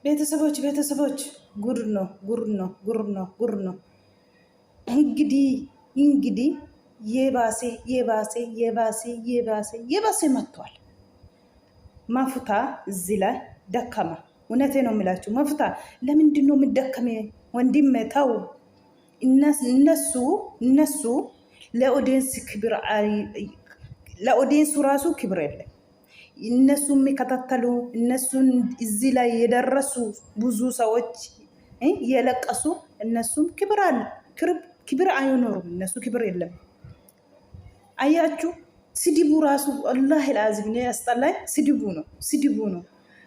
ቤተሰቦች ጉድ ነው ጉድ ነው ጉድ ነው ጉድ ነው። እንግዲህ የባሴ የባሴ የባሴ የባሴ የባሴ መጥቷል። ማፉታ እዚህ ላይ ደከማ። እውነቴ ነው የሚላችሁ ማፉታ ለምንድን ነው የምደከመ? ወንድሜ ተው። እነሱ ለኦዲየንስ ክብር ለኦዲየንሱ ራሱ ክብር የለም። እነሱ የሚከታተሉ እነሱን እዚህ ላይ የደረሱ ብዙ ሰዎች የለቀሱ እነሱም ክብር አይኖሩም። እነሱ ክብር የለም። አያችሁ ስድቡ ራሱ አላህ ላዚም ነው ያስጠላኝ። ስድቡ ነው።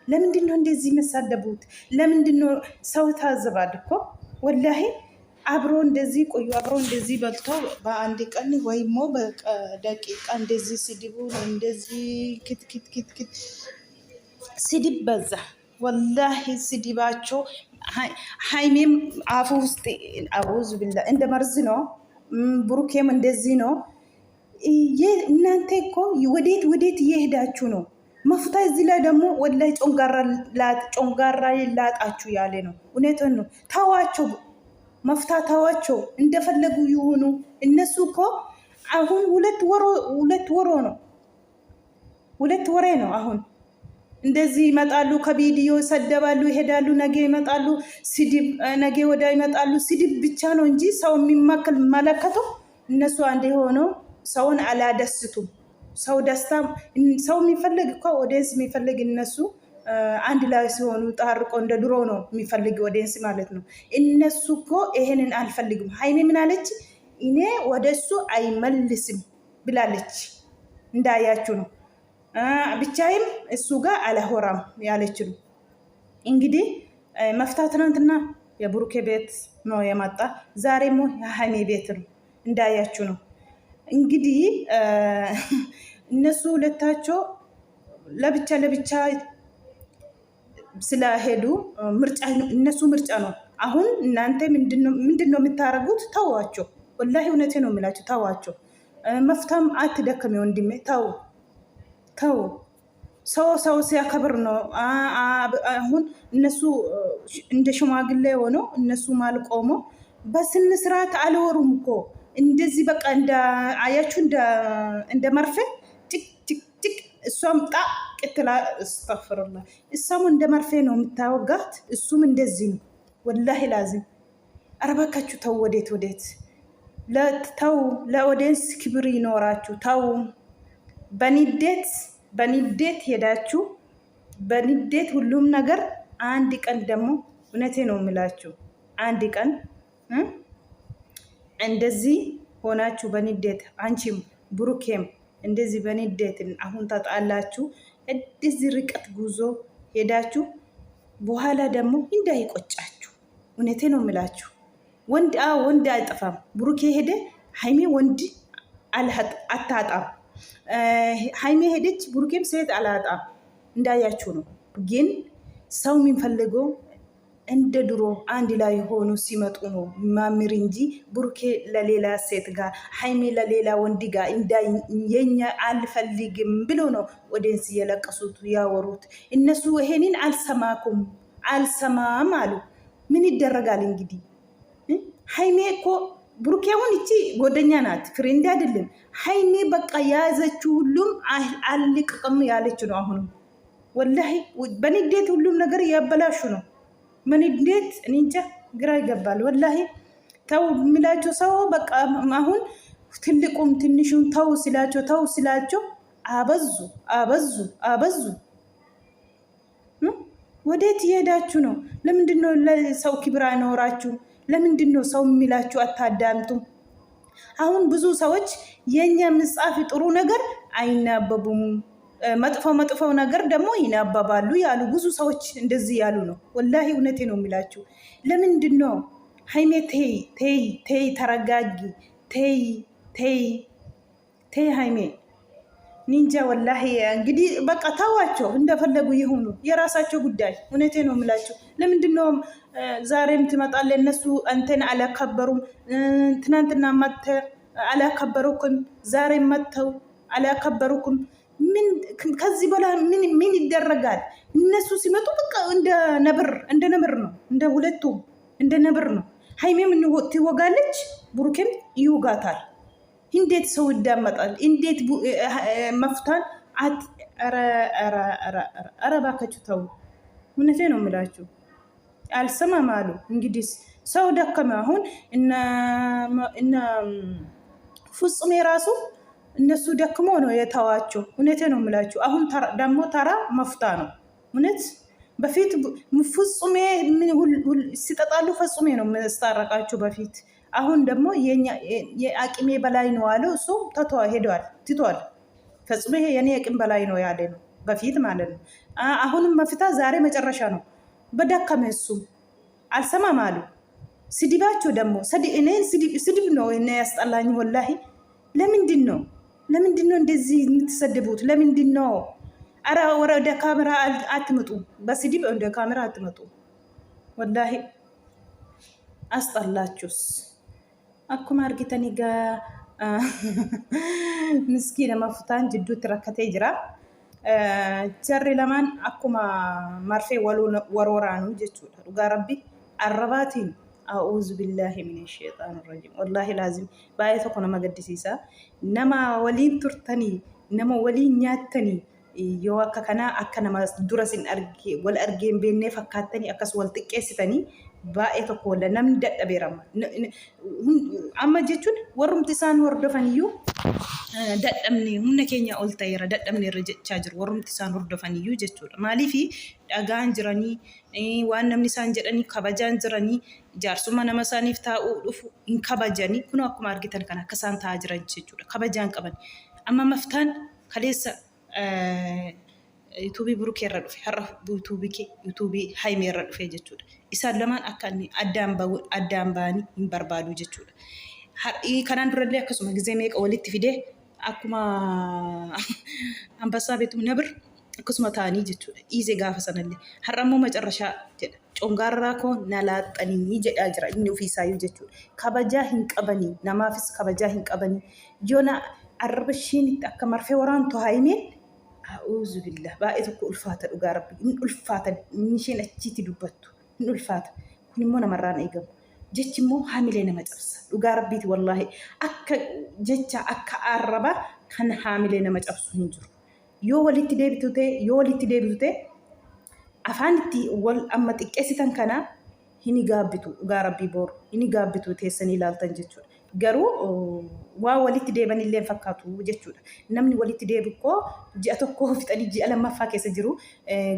ለምንድን ነው እንደዚህ መሳደቡት? ለምንድን ነው ሰው ታዘባል እኮ ወላሂ። አብሮ እንደዚህ ቆዩ፣ አብሮ እንደዚህ በልተው በአንድ ቀን ወይሞ በደቂቃ እንደዚህ ስድቡ እንደዚህ ክትክትክትክት ስድብ በዛ። ወላሂ ስድባቸው ሃይሜም አፉ ውስጥ አውዝ ብላ እንደ መርዝ ነው። ብሩኬም እንደዚህ ነው። እናንተ እኮ ወዴት እየሄዳችሁ ነው? መፍታ እዚህ ላይ ደግሞ ወላሂ ጮንጋራ ላጣችሁ ያለ ነው። እውነትን ነው። ተዋቸው መፍታ ተዋቸው፣ እንደፈለጉ ይሁኑ። እነሱ እኮ አሁን ሁለት ወሬ ነው። አሁን እንደዚህ ይመጣሉ፣ ከቪዲዮ ይሰደባሉ፣ ይሄዳሉ፣ ነገ ይመጣሉ፣ ስድብ፣ ነገ ወዳ ይመጣሉ። ስድብ ብቻ ነው እንጂ ሰው የሚመለከተው እነሱ አንድ የሆነው ሰውን አላደስቱም። ሰው ደስታ ሰው የሚፈልግ እኮ ኦዲየንስ የሚፈልግ እነሱ አንድ ላይ ሲሆኑ ጣርቆ እንደ ድሮ ነው የሚፈልግ ኦዲየንስ ማለት ነው። እነሱ እኮ ይሄንን አልፈልግም። ሃይሜ ምን አለች? እኔ ወደሱ አይመልስም ብላለች። እንዳያችሁ ነው። ብቻዬም እሱ ጋር አላወራም ያለች ነው። እንግዲህ መፍታ ትናንትና የብሩኬ ቤት ነው የመጣ፣ ዛሬም የሃይሜ ቤት ነው። እንዳያችሁ ነው። እንግዲህ እነሱ ሁለታቸው ለብቻ ስለሄዱ እነሱ ምርጫ ነው። አሁን እናንተ ምንድን ነው የምታረጉት? ተዋቸው። ወላሂ እውነቴ ነው የምላቸው፣ ተዋቸው። መፍታም አትደከም ወንድሜ፣ ተው። ሰው ሲያከብር ነው። አሁን እነሱ እንደ ሽማግሌ ሆነው እነሱ ማልቆሞ በስነ ስርዓት አልወሩም እኮ እንደዚህ በቃ አያችሁ እንደ መርፌ ጭቅ እሷም ቅትላ እስተፍርላ እሷም እንደ መርፌ ነው የምታወጋት። እሱም እንደዚህ ነው። ወላሂ ላዚም አረባካችሁ ተው። ወዴት ተው። ለኦዲየንስ ክብር ይኖራችሁ ተው። በንዴት ሄዳችሁ በንዴት ሁሉም ነገር አንድ ቀን ደግሞ እውነቴ ነው የምላችሁ አንድ ቀን እንደዚህ ሆናችሁ በንዴት አንቺም ብሩኬም እንደዚህ በንዴት አሁን ተጣላችሁ፣ እንደዚህ ርቀት ጉዞ ሄዳችሁ በኋላ ደግሞ እንዳይቆጫችሁ። እውነቴ ነው የምላችሁ። ወንድ አይጠፋም። ብሩኬ ሄደ፣ ሃይሜ ወንድ አታጣም። ሃይሜ ሄደች፣ ብሩኬም ሴት አላጣም። እንዳያችሁ ነው። ግን ሰው የሚፈልገው እንደ ድሮ አንድ ላይ ሆኑ ሲመጡ ነው ማምር እንጂ ብሩኬ ለሌላ ሴት ጋር ሃይሜ ለሌላ ወንድ ጋር የኛ አልፈልግም ብሎ ነው ኦዲየንስ እየለቀሱት ያወሩት። እነሱ ይሄንን አልሰማም አሉ። ምን ይደረጋል እንግዲህ። ሃይሜ እኮ ብሩኬ አሁን እቺ ጎደኛ ናት፣ ፍሬንድ አይደለም። ሃይሜ በቃ የያዘችው ሁሉም አልቅቅም ያለች ነው። አሁንም ወላሂ በንዴት ሁሉም ነገር እያበላሹ ነው። ምን እንዴት እንጃ ግራ ይገባል። ወላሂ ተው የሚላቸው ሰው በቃ አሁን ትልቁም ትንሹም ተው ሲላቸው አበዙ። ወዴት እየሄዳችሁ ነው? ለምንድን ነው ለሰው ክብር አይኖራችሁ? ለምንድን ነው ሰው የሚላችሁ አታዳምጡ? አሁን ብዙ ሰዎች የኛ ምጻፍ ጥሩ ነገር አይናበቡም፣ መጥፎ ነገር ደግሞ ይናባባሉ ያሉ ብዙ ሰዎች እንደዚህ ያሉ ነው። ወላሂ እውነቴ ነው የሚላችሁ። ለምንድን ነው ሃይሜ ተይ ተረጋጊ፣ ተይ ሃይሜ ኒንጃ። ወላሂ እንግዲህ በቃ ተዋቸው፣ እንደፈለጉ ይሁኑ፣ የራሳቸው ጉዳይ። እውነቴ ነው የሚላችሁ። ለምንድን ነው ዛሬም ትመጣለ እነሱ አንተን አላከበሩም። ትናንትና መጥተህ አላከበሩኩም፣ ዛሬም መጥተው አላከበሩኩም። ምን ከዚህ በኋላ ምን ይደረጋል? እነሱ ሲመጡ በቃ እንደ ነብር ነው፣ እንደ ሁለቱም እንደ ነብር ነው። ሀይሜም ትወጋለች፣ ብሩኬም ይውጋታል። እንዴት ሰው ይዳመጣል? እንዴት መፍታን ኧረ እባካችሁ ተው። እውነቴ ነው የምላችሁ። አልሰማም አሉ። እንግዲህ ሰው ደከመ። አሁን እነ ፍጹሜ ራሱ እነሱ ደክሞ ነው የተዋቸው። እውነቴ ነው የምላችሁ። አሁን ደግሞ ተራ መፍታ ነው። እውነት በፊት ፍጹሜ ሲጠጣሉ ፈጹሜ ነው መስታረቃችሁ በፊት። አሁን ደግሞ የአቅሜ በላይ ነው አለው። እሱ ሄደዋል፣ ትቷል። ፈጹሜ የኔ አቅም በላይ ነው ያለ ነው በፊት ማለት ነው። አሁንም መፍታ ዛሬ መጨረሻ ነው። በደከመ እሱ አልሰማም አሉ። ስድባቸው ደግሞ ስድብ ነው ያስጠላኝ ወላሂ። ለምንድን ነው እንደዚህ የምትሰድቡት? ለምንድን ነው? አረ ወደ ካሜራ አትመጡ፣ በስድብ ወደ ካሜራ አትመጡ። ወላሂ አስጠላችሁስ። አኩማ አርጊተኒ ጋ ምስኪነ መፍታን ጅዱት ረከቴ ጅራ ጀሪ ለማን አኩማ መርፌ ወሮራኑ ጀቹudha dhugaa rabbi arrabaatiin a'uuzu billaahi min shaytaan rajim. Wallahi laazim baay'ee tokko nama gaddisiisa. Nama waliin turtanii, nama waliin nyaattanii yoo akka kanaa akka nama dura sin wal argeen beennee fakkaattanii akkas wal xiqqeessitanii baay'ee tokko walla namni dadhabeerama. Amma jechuun warrumti isaan hordofan iyyuu dadhabne humna keenya ol ta'eera, dadhabne irra jechaa jiru warrumti isaan hordofan iyyuu jechuudha. Maaliif dhagaan jiranii waan namni isaan jedhanii kabajaan jiranii jaarsumma nama isaaniif taa'uu dhufu hin kabajanii kun akkuma argitan kan akka isaan taa'aa jiran jechuudha. Kabajaan qaban. Amma maftaan kaleessa yuutuubii burukee irra dhufe, har'a yuutuubii haymee irra dhufe jechuudha. Isaan lamaan akka addaan ba'anii hin barbaadu jechuudha. Kanaan durallee akkasuma gizee meeqa walitti fidee akkuma ambassaa beetum nabir akkasuma ta'anii jechuudha. Dhiisee gaafa sanallee har'a immoo macarrashaa jedha. Congaarraa koo na laaxanii jedhaa jira inni ofiisaayyuu jechuudha. Kabajaa hin qabanii, namaafis kabajaa hin qabanii. Yoona arraba ishiinitti akka marfee waraantu haymeen a'uuzu billah baay'ee tokko ulfaata dhugaa rabbi. Inni ulfaata inni isheen achiitti dubbattu. Inni ulfaata. Kun immoo namarraan eegamu. Jechi immoo haamilee nama cabsa. Dhugaa rabbiiti wallaahi. Jecha akka arraba kan haamilee nama cabsu hin jiru. Yoo walitti deebitu ta'e afaan itti wal amma xiqqeessitan kana hin gaabbitu. Dhugaa rabbii booru hin gaabbitu teessanii ilaaltan jechuudha. Garuu waa walitti deebanillee fakkaatu jechuudha. Namni walitti deebi'u koo ji'a tokko fixanii ji'a lammaffaa keessa jiru.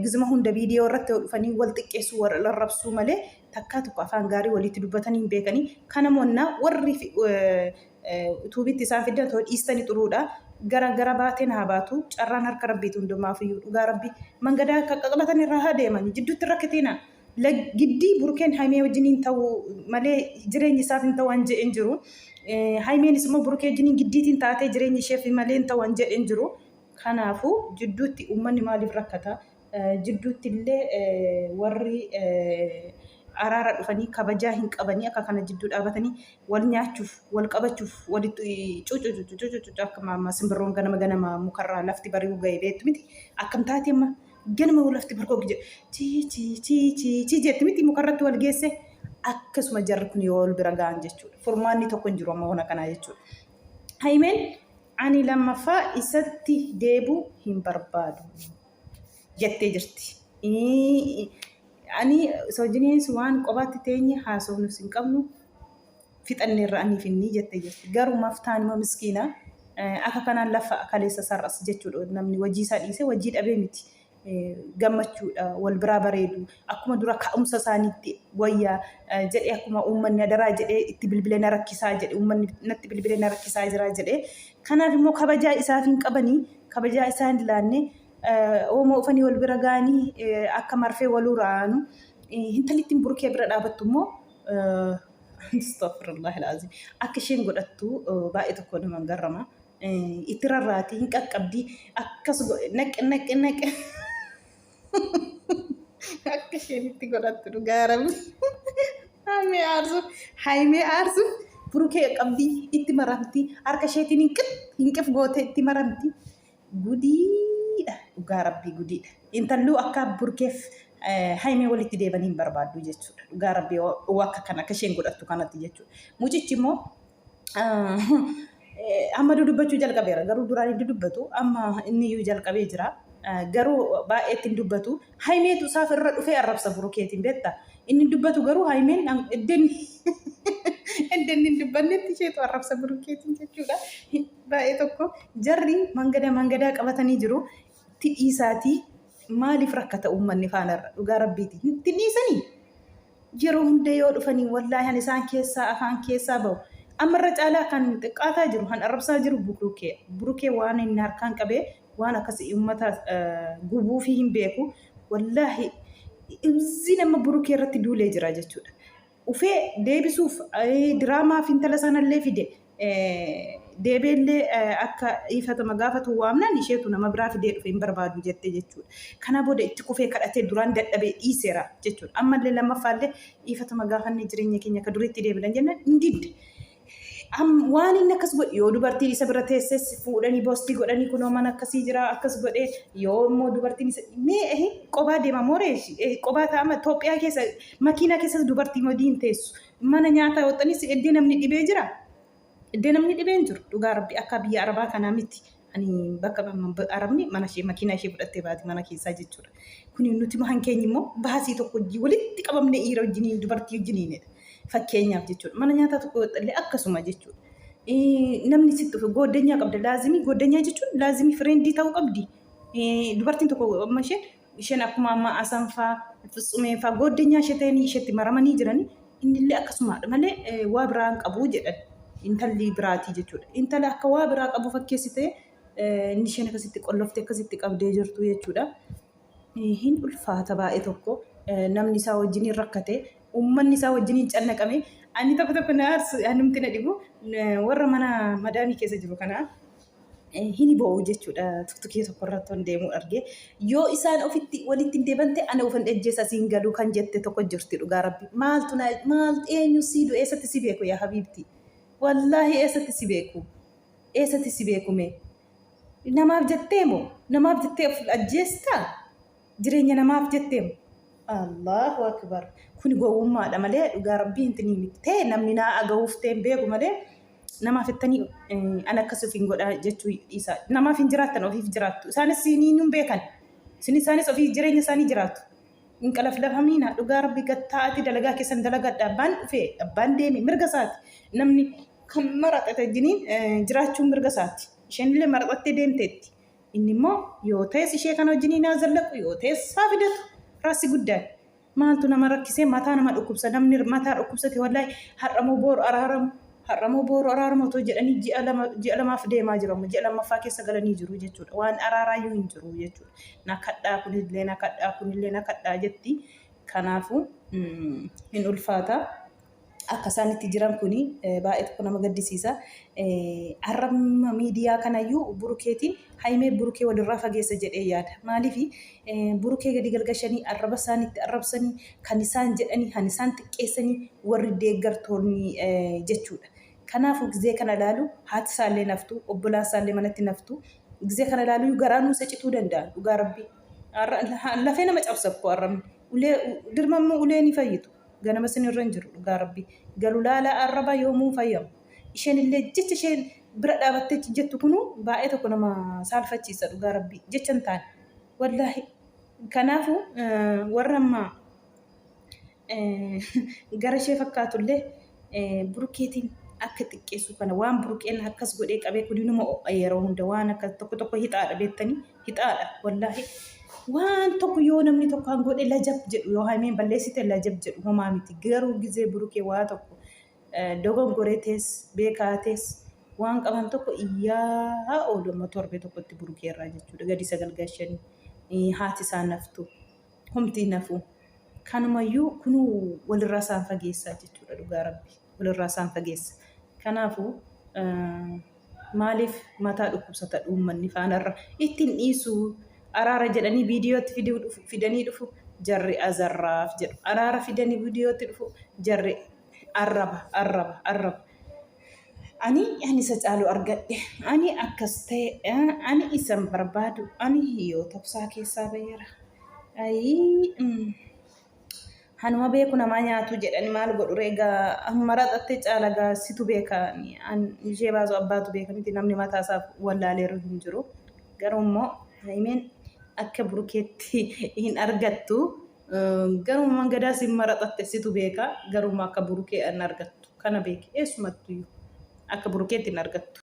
Gizuma hunda viidiyoo irratti dhufanii wal xiqqeessuu warra rabsuu malee takkaa tokko afaan gaarii walitti dubbatanii hin beekanii. Kana moonnaa warri yuutuubiitti isaan fidan ta'uu dhiistanii xuruudha. Gara baateen haa baatu. Carraan harka rabbiitu hundumaaf iyyuu dhugaa rabbii. Mangadaa akka qaqqabatan irraa haa deeman. Jidduutti rakkateena. Giddii burukeen haymee wajjiniin ta'uu malee jireenyi isaaf hin ta'u waan jedheen jiru. Haymeenis immoo burukee wajjiniin giddiitiin taatee jireenyi isheef malee hin ta'u waan jedheen jiru. Kanaafuu jidduutti uummanni maaliif rakkata? Jidduutti illee warri araara dhufanii kabajaa hin qabanii akka kana jidduu dhaabatanii wal nyaachuuf, wal qabachuuf, walitti cuucuucuucuucuucuucu akka maammaa simbirroon ganama mukarraa lafti bari'uu ga'e beektu miti. Akkam taate amma ganama lafti barqoo jetti miti mukarratti wal geesse akkasuma jarri kun yoo wal bira ga'an jechuudha. Furmaanni tokko hin jiru amma wana kanaa jechuudha. Haymeen ani lammaffaa isatti deebuu hin barbaadu jettee jirti. Ani soojiniis waan qobaatti teenye haasofnus hin qabnu fixanne irra aniif inni jettee jirti. Garuu maftaan immoo miskiina akka kanaan lafa kaleessa sarras jechuudha. Namni hojii isaa dhiisee hojii dhabee miti. Gammachuudha wal biraa bareedu akkuma dura ka'umsa isaaniitti wayyaa jedhee akkuma uummanni adaraa jedhee itti bilbilee na rakkisaa jedhee uummanni natti bilbilee na rakkisaa jira jedhee. Kanaaf immoo kabajaa isaaf hin qabanii kabajaa isaa hin laannee oomoo ufanii wal bira ga'anii akka marfee waluu raanu hintalittiin burukee bira dhaabattu immoo astaghfirullahi alazim akka isheen godhattu baay'ee tokko nama garrama. Itti rarraatii hin qaqqabdii akkas naq akka isheen itti godhattu dhugaa rabbi. Haymee aarsu burukee qabdii itti maramti harka isheetiin hinqif gootee itti maramti. gudiidha dhugaa rabbii gudiidha. Intalluu akka burkeef haimee walitti deebanii hin barbaaddu jechuudha. Dhugaa rabbii akka kan akka isheen godhattu kanatti jechuudha. Mucichi immoo amma dubbachuu jalqabeera. Garuu duraan inni dubbatu amma inni iyyuu jalqabee jira. Garuu baay'eetti hin dubbatu. Haimeetu isaaf irra dhufee arrabsa burukeetiin beektaa. Inni dubbatu garuu haimeen iddeen hin dubbannetti isheetu arrabsa burukeetiin jechuudha. Baay'ee tokko jarri mangadaa qabatanii jiru. Tidhiisaatii maaliif rakkata uummanni faanarra dhugaa rabbiiti. Tidhiisanii yeroo hunda yoo dhufanii wallaahi isaan keessaa afaan keessaa bahu. Ammarra caalaa kan xiqqaataa jiru kan arrabsaa jiru burukee waan inni harkaan qabee waan akkasii uummata gubuu fi hin beeku wallaahi ibsi nama burukee irratti duulee jira jechuudha. Ufee deebisuuf diraamaa fi intala sanallee fide deebeellee akka ifatama gaafatu waamnan isheetu nama biraa fidee dhufe hin barbaadu jettee jechuudha. Kana booda itti kufee kadhatee duraan dadhabee dhiiseera jechuudha. Ammallee lammaffaallee ifatama gaafannee jireenya keenya akka duriitti deebilan jennaan hin didde. Waan inni akkas godhe yoo dubartiin isa bira teesses fuudhanii boostii godhanii kunoo mana akkasii jira akkas godhee yoo immoo dubartiin isa mee qophaa deema mooreeshi qophaa taa'ama Itoophiyaa keessa makiinaa keessas dubartii madiin teessu mana nyaataa wixxanis iddee namni dhibee jira iddee namni dhibeen jiru dhugaa rabbi akka biyya arabaa kanaa miti ani bakka arabni mana ishee makiinaa ishee fudhattee baati mana keessaa jechuudha. Kuni nuti mahan keenya immoo baasii tokko walitti qabamne dhiira wajjiniin dubartii wajjiniinidha. Fakkeenyaaf jechuudha. Mana nyaataa tokko illee akkasuma jechuudha. Namni sitti dhufe goddanyaa qabda. Laazimii goddanyaa jechuun laazimii fireendii ta'uu qabdi. Dubartiin tokko amma isheen akkuma amma asanfaa fitsumee goddanyaa ishee ta'anii isheetti maramanii jiranii innillee akkasumadha malee waa biraa hin qabu jedhan. Intalli biraatii jechuudha. Intalli akka waa biraa qabu fakkeessitee inni isheen akkasitti qolloftee akkasitti qabdee jirtu jechuudha. Hin ulfaata baay'ee tokko namni isaa wajjiniin rakkate. Uummanni isaa wajjiniin cannaqame ani tokko na aarsu anumti na dhibu warra mana madaamii keessa jiru kana hin bo'u jechuudha. Tuktukee tokko irratti waan deemu argee yoo isaan ofitti walitti deebante ana ofan ejjeessa siin galuu kan jette tokko jirti dhugaa rabbi maal eenyu siidu eessatti si beeku yaa habiibti wallaahi eessatti si beeku mee namaaf jettee moo namaaf jettee of ajjeestaa jireenya namaaf jettee moo Allahu akbar. Kuni gowwummaadha malee dhugaa rabbii hin miti. Namni naa agawuuf ta'e beeku malee namaaf ittanii an akkasuuf hin godhaa jechuu dhiisa. Namaaf hin jiraattan ofiif jiraattu. Isaanis hin beekan. Isaanis ofiif jireenya isaanii jiraatu. Hin qalaflafamiina dhugaa rabbii gattaa'ati dalagaa keessan dalagadha. Abbaan dhufee abbaan deeme mirga isaati. Namni kan maraxate jiniin jiraachuun mirga isaati. Isheenillee maraxattee deemteetti. Inni immoo yoo ta'es ishee kana wajjiniin haa zallaqu yoo ta'es haa fidatu. Raasi guddaan maaltu nama rakkisee mataa nama dhukkubsa namni mataa dhukkubsate wallaahi har'amoo booru araaramu otoo jedhanii ji'a lamaaf deemaa jiramu ji'a lammaffaa keessa galanii jiru jechuudha. Waan araaraayyuu hin jiru jechuudha. Na kadhaa jetti. Kanaafuu hin ulfaata. Akka isaanitti jiran kuni baay'ee tokko nama gaddisiisa. Arrabni miidiyaa kanayyuu burukeetiin haimee burukee walirraa fageessa jedhee yaada. Maaliif burukee gadi galgashanii arraba isaaniitti arrabsanii kan isaan jedhanii kan isaan xiqqeessanii warri deeggartoonni jechuudha. Kanaafuu gizee kana ilaalu haati isaallee naftu obbolaan isaallee manatti naftu gizee kana ilaalu garaa nuusa cituu danda'a dhugaa rabbii. Lafee nama cabsakku arrabni dirmammoo ulee ni fayyitu. Ganama sinirra hin jiru dhugaa rabbii galu laala arraba yoomuu fayyamu isheen illee jecha isheen bira dhaabattee jettu kunu baay'ee tokko nama saalfachiisa dhugaa rabbii jecha hin taane wallaahi. Kanaafuu warra ammaa gara ishee fakkaatullee burukeetiin akka xiqqeessu kana waan buruqeen akkas godhee qabee kudinuma yeroo hunda waan akka tokko hixaadha beektanii hixaadha wallaahi. Waan tokko yoo namni tokko kan godhe lajab jedhu yoo haimeen balleessite lajab jedhu homaa miti. Garuu gizee burukee waa tokko dogongoreetes beekaates waan qaban tokko iyyaa ooluma torbe tokkotti burukee irraa jechuudha. Gadi sagalgashanii haati isaa naftu humti nafu. Kanumayyuu kunuu walirraa isaan fageessaa jechuudha dhugaa rabbi walirraa isaan fageessa. Kanaafuu maaliif mataa dhukkubsata uummanni faanarra ittiin dhiisuu. Araara jedhanii viidiyootti fidanii dhufu jarri azarraaf jedhu. Araara fidanii viidiyootti dhufu jarri arraba. ani isa caalu argadhe ani akkas ta'e ani isan barbaadu ani hiyyoo ta'usaa keessaa baheera. Ayii hanuma beeku namaa nyaatu jedhani maal godhu egaa maraxattee caala gaa situ beeka ishee baasu abbaatu beeka miti namni mataa isaaf wallaaleeru hin jiru. Garuu immoo himeen akka burkeetti hin argattu. Garuu mangadaa si maraxatte situ beeka garuu akka burkee an argattu kana beeki eessumattu akka burkeetti hin argattu.